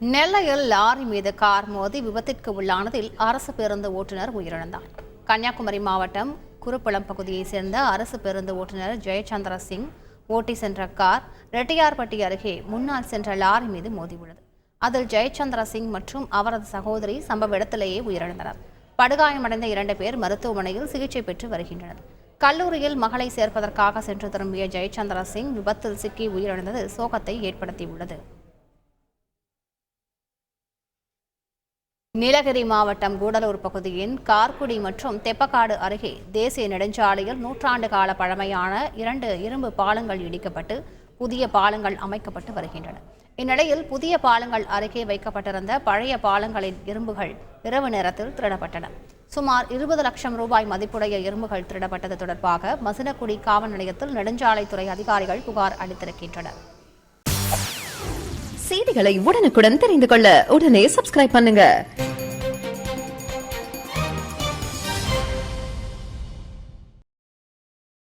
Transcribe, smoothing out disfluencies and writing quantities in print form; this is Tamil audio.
நெல்லையில் லாரி மீது கார் மோதி விபத்திற்கு உள்ளானதில் அரசு பேருந்து ஓட்டுநர் உயிரிழந்தார். கன்னியாகுமரி மாவட்டம் குருப்பளம் பகுதியைச் சேர்ந்த அரசு பேருந்து ஓட்டுநர் ஜெயச்சந்திர சிங் ஓட்டி சென்ற கார் ரெட்டியார்பட்டி அருகே முன்னால் சென்ற லாரி மீது மோதியுள்ளது. அதில் ஜெயச்சந்திர சிங் மற்றும் அவரது சகோதரி சம்பவ இடத்திலேயே உயிரிழந்தனர். படுகாயமடைந்த 2 பேர் மருத்துவமனையில் சிகிச்சை பெற்று வருகின்றனர். கல்லூரியில் மகளை சேர்ப்பதற்காக சென்று திரும்பிய ஜெயச்சந்திர சிங் விபத்தில் சிக்கி உயிரிழந்தது சோகத்தை ஏற்படுத்தியுள்ளது. நீலகிரி மாவட்டம் கூடலூர் பகுதியின் கார்குடி மற்றும் தெப்பக்காடு அருகே தேசிய நெடுஞ்சாலையில் 100 ஆண்டு கால பழமையான 2 இரும்பு பாலங்கள் இடிக்கப்பட்டு புதிய பாலங்கள் அமைக்கப்பட்டு வருகின்றன. இந்நிலையில் புதிய பாலங்கள் அருகே வைக்கப்பட்டிருந்த பழைய பாலங்களின் இரும்புகள் இரவு நேரத்தில் திருடப்பட்டன. சுமார் 20 லட்சம் ரூபாய் மதிப்புடைய இரும்புகள் திருடப்பட்டது தொடர்பாக மசினகுடி காவல் நிலையத்தில் நெடுஞ்சாலைத்துறை அதிகாரிகள் புகார் அளித்திருக்கின்றனர். செய்திகளை உடனுக்குடன் தெரிந்து கொள்ள உடனே சப்ஸ்கிரைப் பண்ணுங்க.